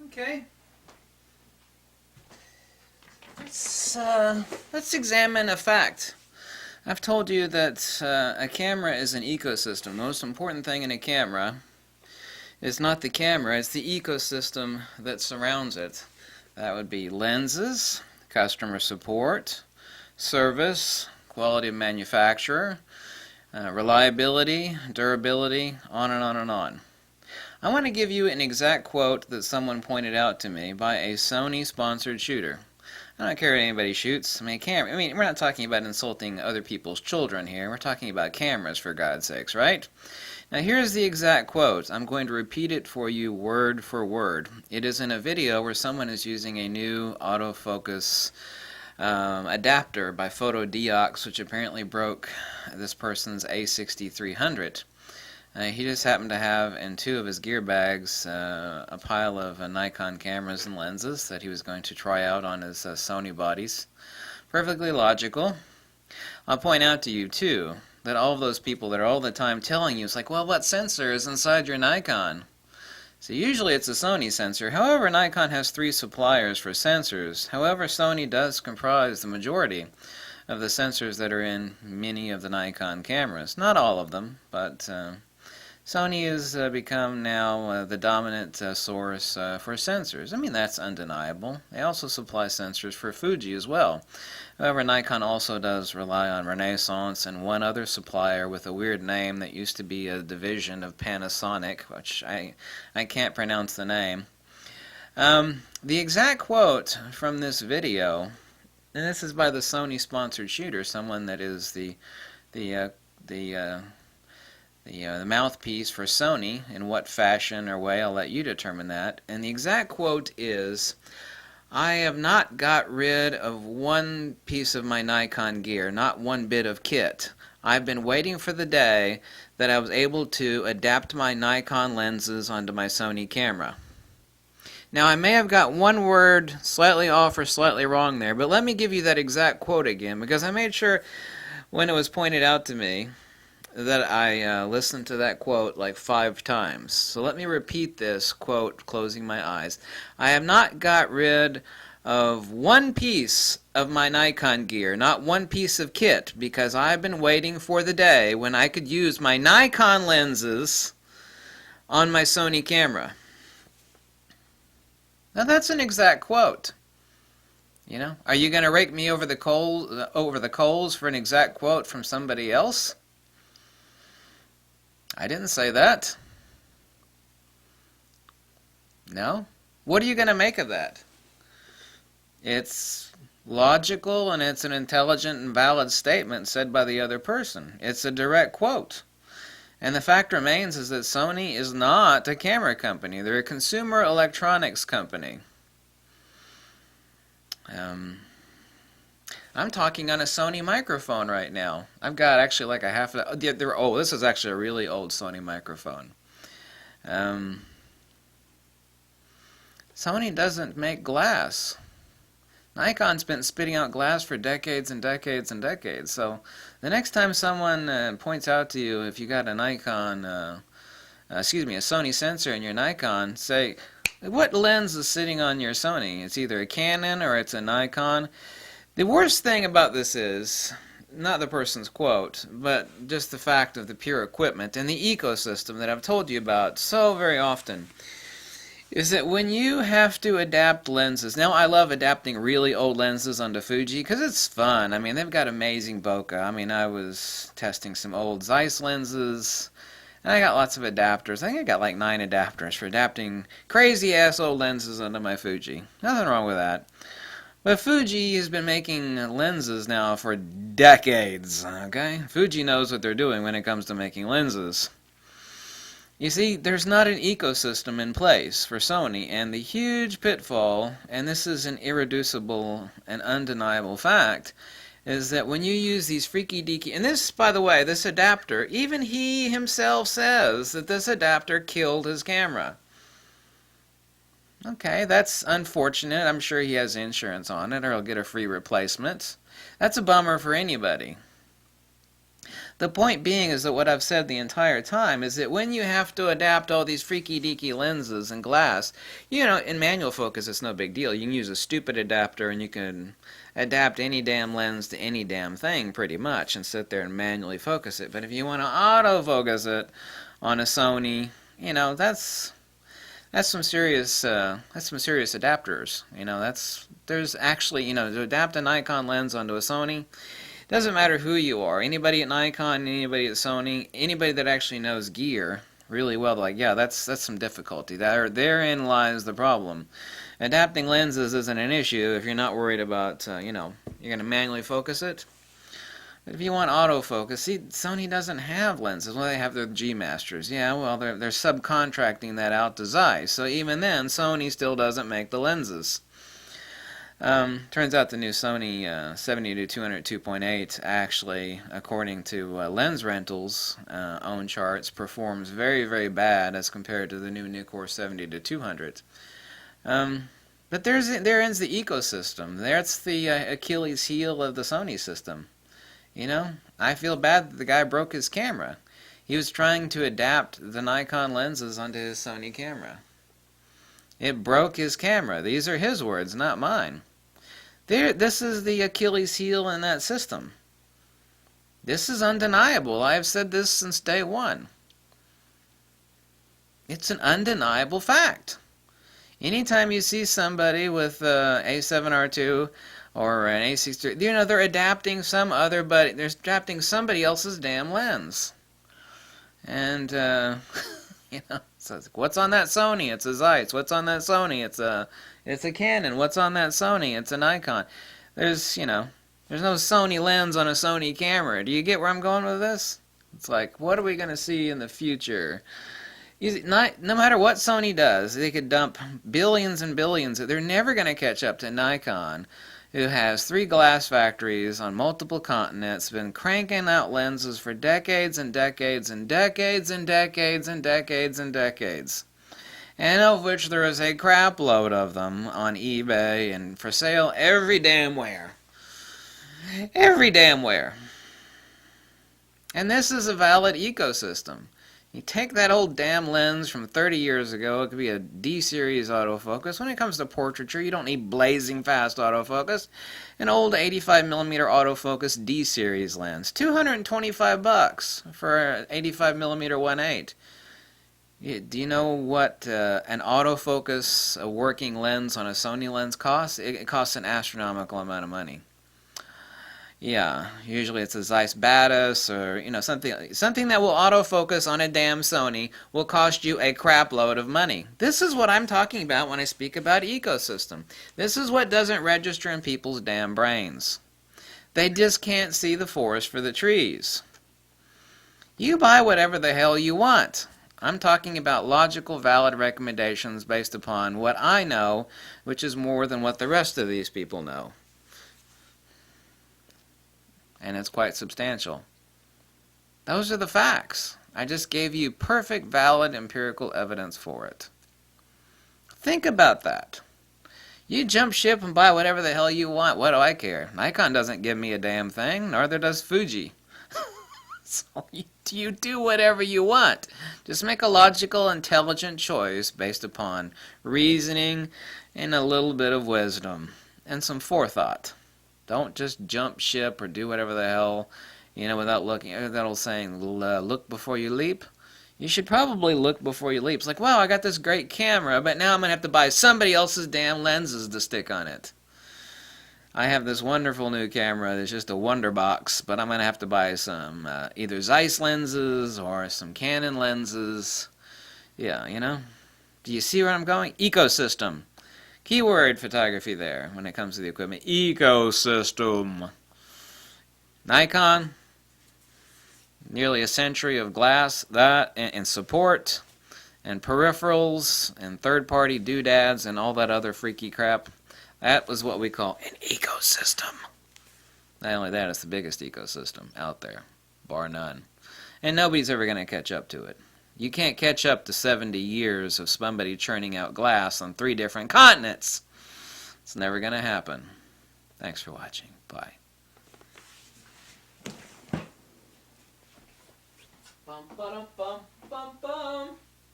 Okay. Let's examine a fact. I've told you that a camera is an ecosystem. The most important thing in a camera is not the camera, it's the ecosystem that surrounds it. That would be lenses, customer support, service, quality of manufacturer, reliability, durability, on and on and on. I want to give you an exact quote that someone pointed out to me by a Sony sponsored shooter. I don't care what anybody shoots. We're not talking about insulting other people's children here. We're talking about cameras, for God's sakes, right? Now here's the exact quote. I'm going to repeat it for you word for word. It is in a video where someone is using a new autofocus adapter by Photodiox, which apparently broke this person's A6300. He just happened to have in two of his gear bags a pile of Nikon cameras and lenses that he was going to try out on his Sony bodies. Perfectly logical. I'll point out to you too that all of those people that are all the time telling you, it's like, well, what sensor is inside your Nikon? So usually it's a Sony sensor. However, Nikon has 3 suppliers for sensors. However, Sony does comprise the majority of the sensors that are in many of the Nikon cameras. Not all of them, but Sony has become now the dominant source for sensors. I mean, that's undeniable. They also supply sensors for Fuji as well. However, Nikon also does rely on Renaissance and one other supplier with a weird name that used to be a division of Panasonic, which I can't pronounce the name. The exact quote from this video, and this is by the Sony sponsored shooter, someone that is the mouthpiece for Sony. In what fashion or way, I'll let you determine that. And the exact quote is, I have not got rid of one piece of my Nikon gear, not one bit of kit. I've been waiting for the day that I was able to adapt my Nikon lenses onto my Sony camera. Now, I may have got one word slightly off or slightly wrong there, but let me give you that exact quote again, because I made sure when it was pointed out to me that I listened to that quote like 5 times. So let me repeat this quote, closing my eyes. I have not got rid of one piece of my Nikon gear, not one piece of kit, because I've been waiting for the day when I could use my Nikon lenses on my Sony camera. Now that's an exact quote. You know, are you going to rake me over the coals for an exact quote from somebody else? I didn't say that. No? What are you going to make of that? It's logical and it's an intelligent and valid statement said by the other person. It's a direct quote. And the fact remains is that Sony is not a camera company. They're a consumer electronics company. I'm talking on a Sony microphone right now. I've got actually like a half. This is actually a really old Sony microphone. Sony doesn't make glass. Nikon's been spitting out glass for decades and decades and decades. So the next time someone points out to you if you got a Nikon, a Sony sensor in your Nikon, say, what lens is sitting on your Sony? It's either a Canon or it's a Nikon. The worst thing about this is, not the person's quote, but just the fact of the pure equipment and the ecosystem that I've told you about so very often, is that when you have to adapt lenses, now I love adapting really old lenses onto Fuji because it's fun. I mean, they've got amazing bokeh. I mean, I was testing some old Zeiss lenses, and I got lots of adapters. I think I got like 9 adapters for adapting crazy-ass old lenses onto my Fuji. Nothing wrong with that. But Fuji has been making lenses now for decades, okay? Fuji knows what they're doing when it comes to making lenses. You see, there's not an ecosystem in place for Sony, and the huge pitfall, and this is an irreducible and undeniable fact, is that when you use these freaky deaky, and this, by the way, this adapter, even he himself says that this adapter killed his camera. Okay, that's unfortunate. I'm sure he has insurance on it, or he'll get a free replacement. That's a bummer for anybody. The point being is that what I've said the entire time is that when you have to adapt all these freaky deaky lenses and glass, you know, in manual focus it's no big deal. You can use a stupid adapter and you can adapt any damn lens to any damn thing pretty much and sit there and manually focus it. But if you want to autofocus it on a Sony, you know, that's some serious adapters. You know, there's actually, you know, to adapt a Nikon lens onto a Sony, doesn't matter who you are. Anybody at Nikon, anybody at Sony, anybody that actually knows gear really well, like, yeah, that's some difficulty. Therein lies the problem. Adapting lenses isn't an issue if you're not worried about, you know, you're going to manually focus it. But if you want autofocus, see, Sony doesn't have lenses. Well, they have their G Masters. Yeah, well, they're subcontracting that out to Zeiss. So even then, Sony still doesn't make the lenses. Turns out the new Sony 70-200 2.8 actually, according to Lens Rental's own charts, performs very, very bad as compared to the new Nikkor 70-200. But there ends the ecosystem. That's the Achilles heel of the Sony system. You know, I feel bad that the guy broke his camera. He was trying to adapt the Nikon lenses onto his Sony camera. It broke his camera. These are his words, not mine. This is the Achilles heel in that system. This is undeniable. I have said this since day one. It's an undeniable fact. Anytime you see somebody with A7R2 or an A63, you know, they're adapting they're adapting somebody else's damn lens. And you know, so it's, what's on that Sony? It's a Zeiss. What's on that Sony? It's a Canon. What's on that Sony? It's a Nikon. There's no Sony lens on a Sony camera. Do you get where I'm going with this? It's like, what are we going to see in the future? No matter what Sony does, they could dump billions and billions. They're never going to catch up to Nikon, who has 3 glass factories on multiple continents, been cranking out lenses for decades and decades and decades and decades and decades and decades, and of which there is a crap load of them on eBay and for sale every damn where. Every damn where. And this is a valid ecosystem. You take that old damn lens from 30 years ago, it could be a D-series autofocus. When it comes to portraiture, you don't need blazing fast autofocus. An old 85mm autofocus D-series lens, $225 for an 85mm 1.8. Do you know what an autofocus, a working lens on a Sony lens costs? It costs an astronomical amount of money. Yeah, usually it's a Zeiss Batis or, you know, something that will autofocus on a damn Sony will cost you a crap load of money. This is what I'm talking about when I speak about ecosystem. This is what doesn't register in people's damn brains. They just can't see the forest for the trees. You buy whatever the hell you want. I'm talking about logical, valid recommendations based upon what I know, which is more than what the rest of these people know. And it's quite substantial. Those are the facts. I just gave you perfect, valid, empirical evidence for it. Think about that. You jump ship and buy whatever the hell you want. What do I care? Nikon doesn't give me a damn thing, nor does Fuji. So you do whatever you want. Just make a logical, intelligent choice based upon reasoning and a little bit of wisdom and some forethought. Don't just jump ship or do whatever the hell, you know, without looking. That old saying, look before you leap. You should probably look before you leap. It's like, wow, I got this great camera, but now I'm going to have to buy somebody else's damn lenses to stick on it. I have this wonderful new camera that's just a wonder box, but I'm going to have to buy some either Zeiss lenses or some Canon lenses. Yeah, you know. Do you see where I'm going? Ecosystem. Keyword photography there when it comes to the equipment. Ecosystem. Nikon, nearly a century of glass, that, and support, and peripherals, and third-party doodads, and all that other freaky crap. That was what we call an ecosystem. Not only that, it's the biggest ecosystem out there, bar none. And nobody's ever going to catch up to it. You can't catch up to 70 years of somebody churning out glass on 3 different continents. It's never going to happen. Thanks for watching. Bye. Bum, ba-dum, bum, bum, bum.